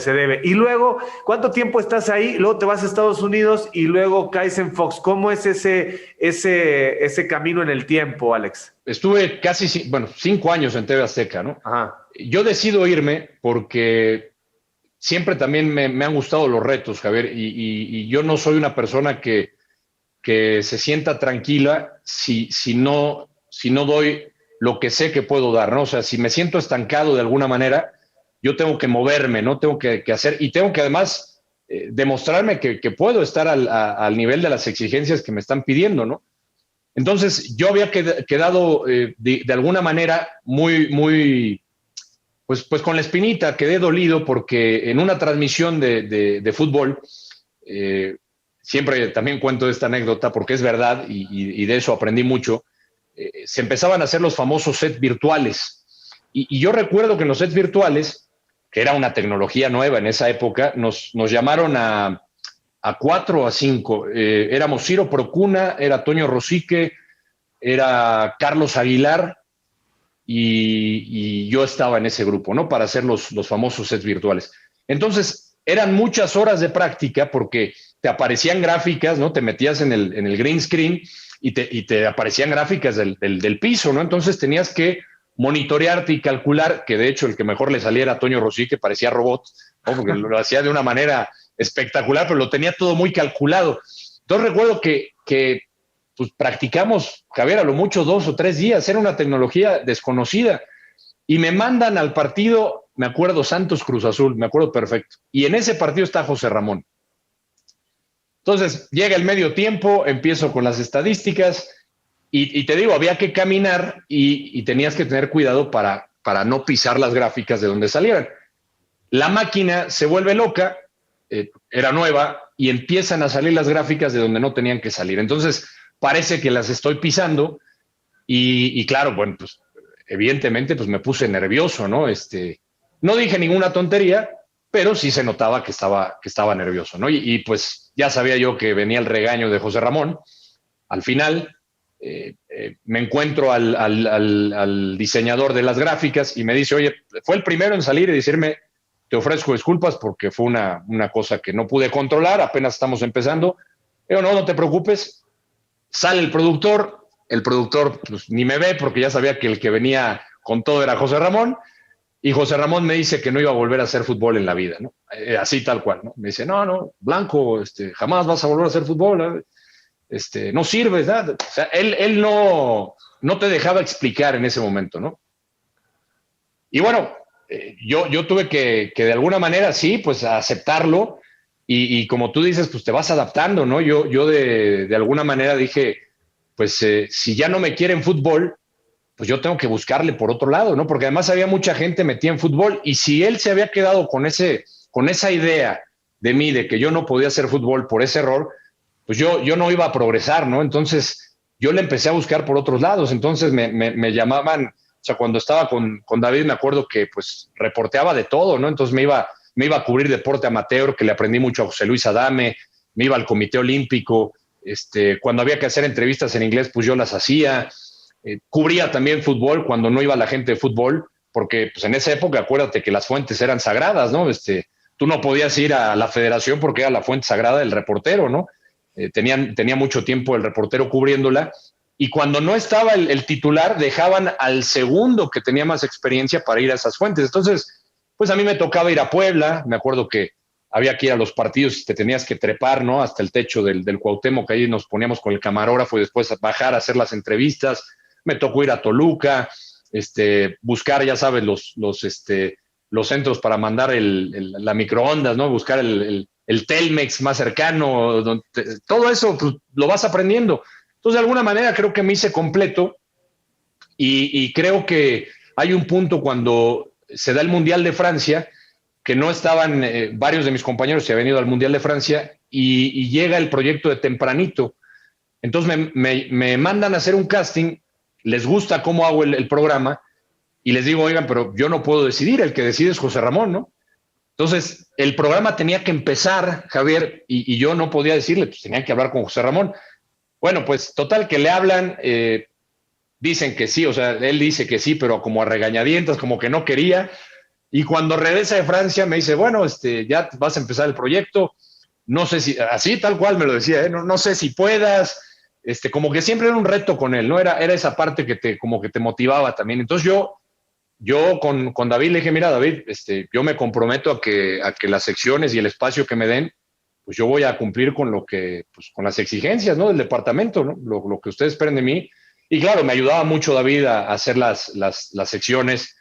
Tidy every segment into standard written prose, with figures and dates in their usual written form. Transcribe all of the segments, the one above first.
se debe. Y luego, ¿cuánto tiempo estás ahí? Luego te vas a Estados Unidos y luego caes en Fox. ¿Cómo es ese camino en el tiempo, Alex? Estuve casi, 5 años en TV Azteca, ¿no? Ajá. Yo decido irme porque siempre también me han gustado los retos, Javier, y yo no soy una persona que se sienta tranquila si no doy lo que sé que puedo dar, ¿no? O sea, si me siento estancado de alguna manera, yo tengo que moverme, ¿no? Tengo que hacer, y tengo que además demostrarme que puedo estar al nivel de las exigencias que me están pidiendo, ¿no? Entonces, yo había quedado de alguna manera muy, pues con la espinita, quedé dolido porque en una transmisión de fútbol, siempre también cuento esta anécdota porque es verdad y de eso aprendí mucho, se empezaban a hacer los famosos sets virtuales. Y yo recuerdo que en los sets virtuales, que era una tecnología nueva en esa época, nos llamaron a 4 o a 5. Éramos Ciro Procuna, era Toño Rosique, era Carlos Aguilar y yo estaba en ese grupo, ¿no? Para hacer los famosos sets virtuales. Entonces, eran muchas horas de práctica porque te aparecían gráficas, ¿no? Te metías en el green screen y te aparecían gráficas del piso, ¿no? Entonces tenías que monitorearte y calcular, que de hecho el que mejor le salía era Toño Rossi, que parecía robot, ¿no? Porque lo hacía de una manera espectacular, pero lo tenía todo muy calculado. Entonces recuerdo que pues practicamos, Javier, a lo mucho 2 o 3 días, era una tecnología desconocida, y me mandan al partido, me acuerdo, Santos Cruz Azul, me acuerdo perfecto, y en ese partido está José Ramón. Entonces llega el medio tiempo, empiezo con las estadísticas, y te digo, había que caminar y tenías que tener cuidado para no pisar las gráficas de donde salieran. La máquina se vuelve loca, era nueva, y empiezan a salir las gráficas de donde no tenían que salir. Entonces parece que las estoy pisando y claro, bueno, pues evidentemente pues me puse nervioso, ¿no? No dije ninguna tontería, pero sí se notaba que estaba nervioso, ¿no? Y pues ya sabía yo que venía el regaño de José Ramón. Al final me encuentro al diseñador de las gráficas y me dice, oye, fue el primero en salir y decirme, te ofrezco disculpas porque fue una cosa que no pude controlar, apenas estamos empezando. Pero no te preocupes. Sale el productor pues ni me ve porque ya sabía que el que venía con todo era José Ramón, y José Ramón me dice que no iba a volver a hacer fútbol en la vida, ¿no? Así tal cual, ¿no? Me dice, no, Blanco, jamás vas a volver a hacer fútbol, no sirves, nada. O sea, él no te dejaba explicar en ese momento, ¿no? Y bueno, yo tuve que de alguna manera, sí, pues aceptarlo, y como tú dices, pues te vas adaptando, ¿no? Yo de alguna manera dije, pues si ya no me quieren fútbol, pues yo tengo que buscarle por otro lado, ¿no? Porque además había mucha gente metida en fútbol, y si él se había quedado con esa idea de mí, de que yo no podía hacer fútbol por ese error, pues yo no iba a progresar, ¿no? Entonces yo le empecé a buscar por otros lados. Entonces me llamaban, o sea, cuando estaba con David, me acuerdo que pues reporteaba de todo, ¿no? Entonces me iba a cubrir deporte amateur, que le aprendí mucho a José Luis Adame, me iba al Comité Olímpico, cuando había que hacer entrevistas en inglés, pues yo las hacía. Cubría también fútbol cuando no iba la gente de fútbol, porque pues en esa época, acuérdate que las fuentes eran sagradas, ¿no? Tú no podías ir a la federación porque era la fuente sagrada del reportero, ¿no? Tenía mucho tiempo el reportero cubriéndola, y cuando no estaba el titular, dejaban al segundo que tenía más experiencia para ir a esas fuentes. Entonces, pues a mí me tocaba ir a Puebla. Me acuerdo que había que ir a los partidos y te tenías que trepar, ¿no? Hasta el techo del Cuauhtémoc, que ahí nos poníamos con el camarógrafo y después bajar a hacer las entrevistas. Me tocó ir a Toluca, buscar, ya sabes, los centros para mandar la microondas, ¿no? Buscar el Telmex más cercano, todo eso pues, lo vas aprendiendo. Entonces, de alguna manera creo que me hice completo, y creo que hay un punto cuando se da el Mundial de Francia, que no estaban, varios de mis compañeros se habían ido al Mundial de Francia, y llega el proyecto de Tempranito. Entonces me mandan a hacer un casting, les gusta cómo hago el programa, y les digo, oigan, pero yo no puedo decidir, el que decide es José Ramón, ¿no? Entonces, el programa tenía que empezar, Javier, y yo no podía decirle, pues tenía que hablar con José Ramón. Bueno, pues total que le hablan, dicen que sí, o sea, él dice que sí, pero como a regañadientas, como que no quería. Y cuando regresa de Francia me dice, bueno, ya vas a empezar el proyecto, no sé si, así tal cual me lo decía, no sé si puedas, como que siempre era un reto con él, ¿no? Era esa parte como que te motivaba también. Entonces yo con David le dije, mira, David, yo me comprometo a que las secciones y el espacio que me den, pues yo voy a cumplir pues con las exigencias, ¿no? Del departamento, ¿no? Lo que ustedes esperen de mí. Y claro, me ayudaba mucho David a hacer las secciones.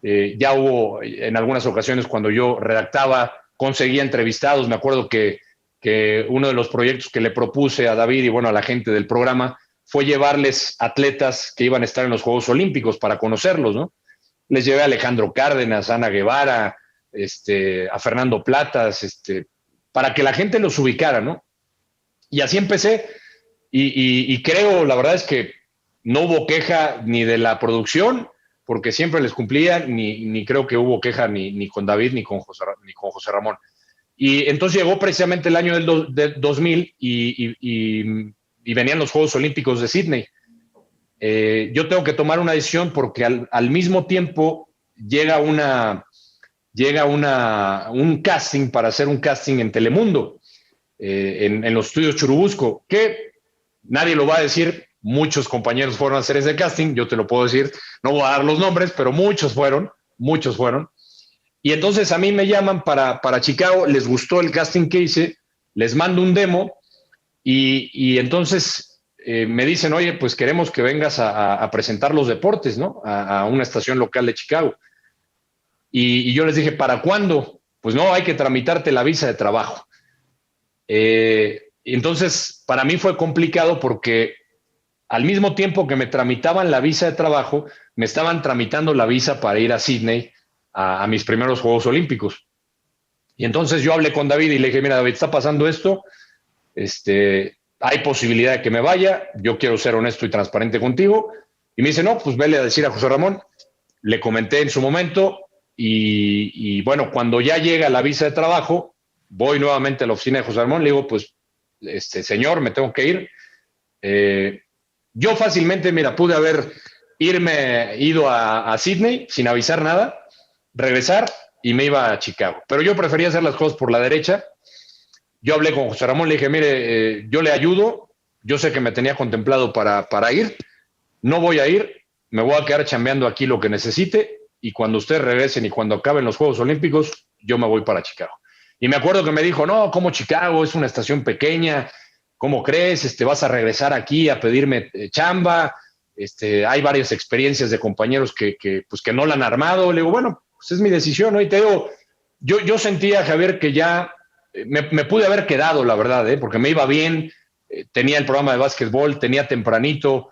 Ya hubo en algunas ocasiones cuando yo redactaba, conseguía entrevistados. Me acuerdo que uno de los proyectos que le propuse a David y bueno, a la gente del programa fue llevarles atletas que iban a estar en los Juegos Olímpicos para conocerlos, ¿no? Les llevé a Alejandro Cárdenas, a Ana Guevara, a Fernando Platas, para que la gente los ubicara, ¿no? Y así empecé. Y creo, la verdad es que no hubo queja ni de la producción, porque siempre les cumplía, ni creo que hubo queja ni con David ni con José Ramón. Y entonces llegó precisamente el año del 2000 y venían los Juegos Olímpicos de Sydney. Yo tengo que tomar una decisión porque al mismo tiempo llega un casting para hacer un casting en Telemundo, en los estudios Churubusco, que nadie lo va a decir, muchos compañeros fueron a hacer ese casting, yo te lo puedo decir, no voy a dar los nombres, pero muchos fueron. Y entonces a mí me llaman para Chicago, les gustó el casting que hice, les mando un demo y entonces me dicen, oye, pues queremos que vengas a presentar los deportes, ¿no? A una estación local de Chicago. Y yo les dije, ¿para cuándo? Pues no, hay que tramitarte la visa de trabajo. Entonces, para mí fue complicado porque al mismo tiempo que me tramitaban la visa de trabajo, me estaban tramitando la visa para ir a Sydney a mis primeros Juegos Olímpicos. Y entonces yo hablé con David y le dije, mira, David, está pasando esto, hay posibilidad de que me vaya, yo quiero ser honesto y transparente contigo. Y me dice, no, pues vele a decir a José Ramón. Le comenté en su momento y bueno, cuando ya llega la visa de trabajo, voy nuevamente a la oficina de José Ramón, le digo, pues, señor, me tengo que ir. Yo fácilmente, mira, pude haber ido a Sydney sin avisar nada, regresar y me iba a Chicago. Pero yo prefería hacer las cosas por la derecha. Yo hablé con José Ramón, le dije, mire, yo le ayudo, yo sé que me tenía contemplado para ir, no voy a ir, me voy a quedar chambeando aquí lo que necesite y cuando ustedes regresen y cuando acaben los Juegos Olímpicos, yo me voy para Chicago. Y me acuerdo que me dijo, no, ¿cómo Chicago? Es una estación pequeña, ¿cómo crees? Vas a regresar aquí a pedirme chamba, hay varias experiencias de compañeros que no la han armado. Le digo, bueno, pues es mi decisión, ¿no? Y te digo, yo sentía, Javier, que ya me pude haber quedado, la verdad, porque me iba bien, tenía el programa de básquetbol, tenía tempranito,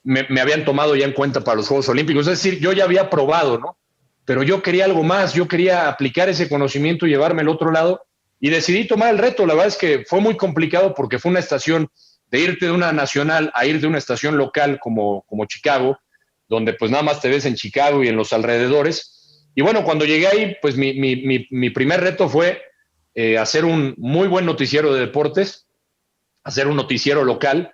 me habían tomado ya en cuenta para los Juegos Olímpicos, es decir, yo ya había probado, ¿no? Pero yo quería algo más, yo quería aplicar ese conocimiento y llevarme al otro lado y decidí tomar el reto. La verdad es que fue muy complicado porque fue una estación de irte de una nacional a ir de una estación local como Chicago, donde pues nada más te ves en Chicago y en los alrededores. Y bueno, cuando llegué ahí, pues mi primer reto fue hacer un muy buen noticiero de deportes, hacer un noticiero local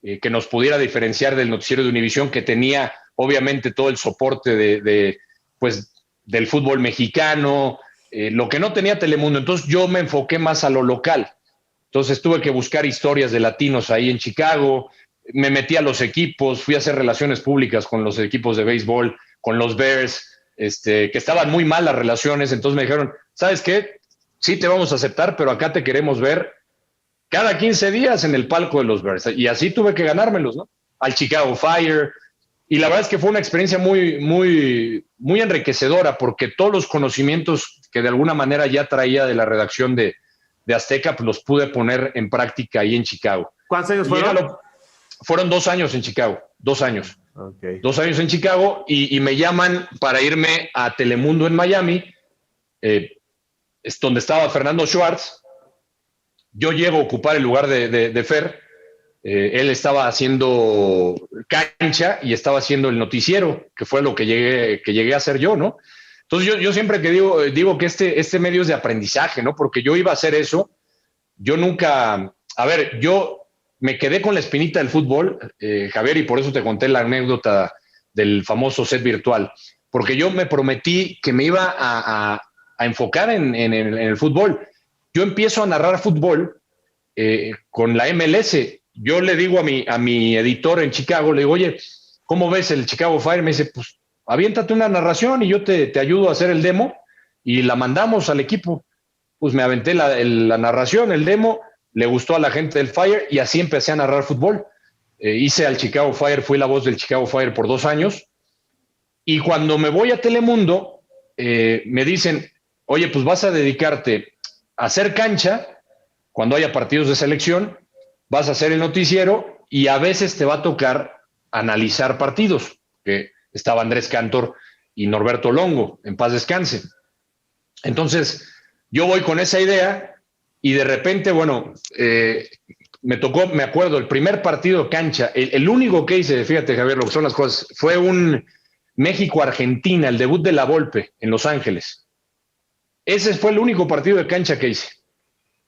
que nos pudiera diferenciar del noticiero de Univisión, que tenía obviamente todo el soporte pues, del fútbol mexicano, lo que no tenía Telemundo. Entonces yo me enfoqué más a lo local. Entonces tuve que buscar historias de latinos ahí en Chicago, me metí a los equipos, fui a hacer relaciones públicas con los equipos de béisbol, con los Bears, que estaban muy mal las relaciones. Entonces me dijeron, ¿sabes qué? Sí te vamos a aceptar, pero acá te queremos ver cada 15 días en el palco de los Bears. Y así tuve que ganármelos, ¿no? Al Chicago Fire. Y la verdad es que fue una experiencia muy, muy, muy enriquecedora porque todos los conocimientos que de alguna manera ya traía de la redacción de Azteca, pues los pude poner en práctica ahí en Chicago. ¿Cuántos años fueron? Fueron 2 años en Chicago, 2 años. Okay. 2 años en Chicago y me llaman para irme a Telemundo en Miami, es donde estaba Fernando Schwartz. Yo llego a ocupar el lugar de Fer. Él estaba haciendo cancha y estaba haciendo el noticiero, que fue lo que llegué a hacer yo, ¿no? Entonces yo siempre que digo que este medio es de aprendizaje, ¿no? Porque yo iba a hacer eso, yo nunca, yo me quedé con la espinita del fútbol, Javier, y por eso te conté la anécdota del famoso set virtual. porque yo me prometí que me iba a enfocar en el fútbol. Yo empiezo a narrar fútbol con la MLS. Yo le digo a mi editor en Chicago, le digo, oye, ¿cómo ves el Chicago Fire? Me dice, pues aviéntate una narración y yo te ayudo a hacer el demo y la mandamos al equipo. Pues me aventé la narración, el demo, le gustó a la gente del Fire y así empecé a narrar fútbol. Hice al Chicago Fire, fui la voz del Chicago Fire por 2 años y cuando me voy a Telemundo me dicen, oye, pues vas a dedicarte a hacer cancha cuando haya partidos de selección, vas a hacer el noticiero y a veces te va a tocar analizar partidos, que estaba Andrés Cantor y Norberto Longo, en paz descanse. Entonces, yo voy con esa idea y de repente, bueno, me tocó, me acuerdo, el primer partido de cancha, el único que hice, fíjate Javier, lo que son las cosas, fue un México-Argentina, el debut de La Volpe en Los Ángeles. Ese fue el único partido de cancha que hice,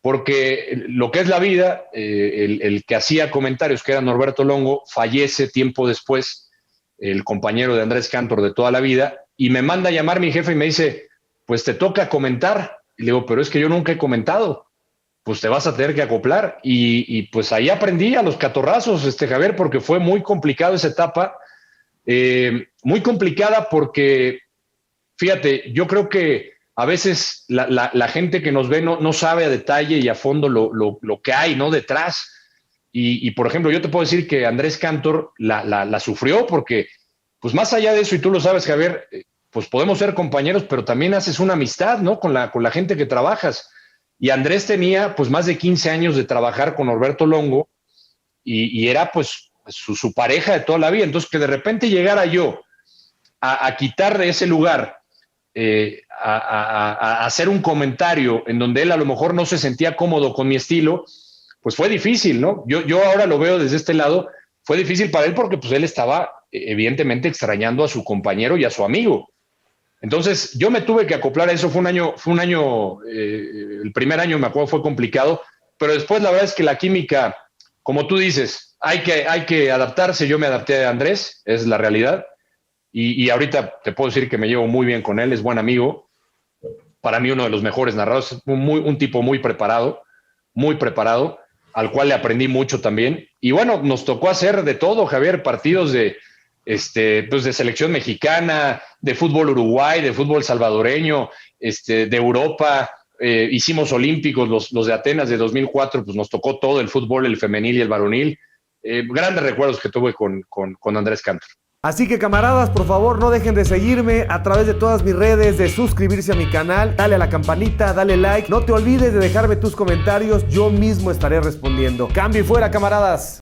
porque lo que es la vida, el que hacía comentarios, que era Norberto Longo, fallece tiempo después, el compañero de Andrés Cantor de toda la vida, y me manda a llamar mi jefe y me dice, pues te toca comentar. Y le digo, pero es que yo nunca he comentado, pues te vas a tener que acoplar. Y pues ahí aprendí a los catorrazos, Javier, porque fue muy complicado esa etapa, muy complicada porque, fíjate, yo creo que a veces la gente que nos ve no sabe a detalle y a fondo lo que hay, ¿no?, detrás. Y, por ejemplo, yo te puedo decir que Andrés Cantor la sufrió porque, pues más allá de eso, y tú lo sabes, Javier, pues podemos ser compañeros, pero también haces una amistad, ¿no?, con la gente que trabajas. Y Andrés tenía, pues, más de 15 años de trabajar con Norberto Longo y era, pues, su pareja de toda la vida. Entonces, que de repente llegara yo a quitarle ese lugar, a hacer un comentario en donde él a lo mejor no se sentía cómodo con mi estilo, pues fue difícil, ¿no? Yo ahora lo veo desde este lado, fue difícil para él porque pues él estaba evidentemente extrañando a su compañero y a su amigo. Entonces yo me tuve que acoplar a eso, fue un año, el primer año me acuerdo fue complicado, pero después la verdad es que la química, como tú dices, hay que adaptarse, yo me adapté a Andrés, es la realidad. Y ahorita te puedo decir que me llevo muy bien con él, es buen amigo, para mí uno de los mejores narradores, un tipo muy preparado, al cual le aprendí mucho también. Y bueno, nos tocó hacer de todo, Javier, partidos de selección mexicana, de fútbol Uruguay, de fútbol salvadoreño, de Europa, hicimos olímpicos, los de Atenas de 2004, pues nos tocó todo el fútbol, el femenil y el varonil. Grandes recuerdos que tuve con Andrés Cantor. Así que camaradas, por favor no dejen de seguirme a través de todas mis redes, de suscribirse a mi canal, dale a la campanita, dale like, no te olvides de dejarme tus comentarios, yo mismo estaré respondiendo. Cambio y fuera, camaradas.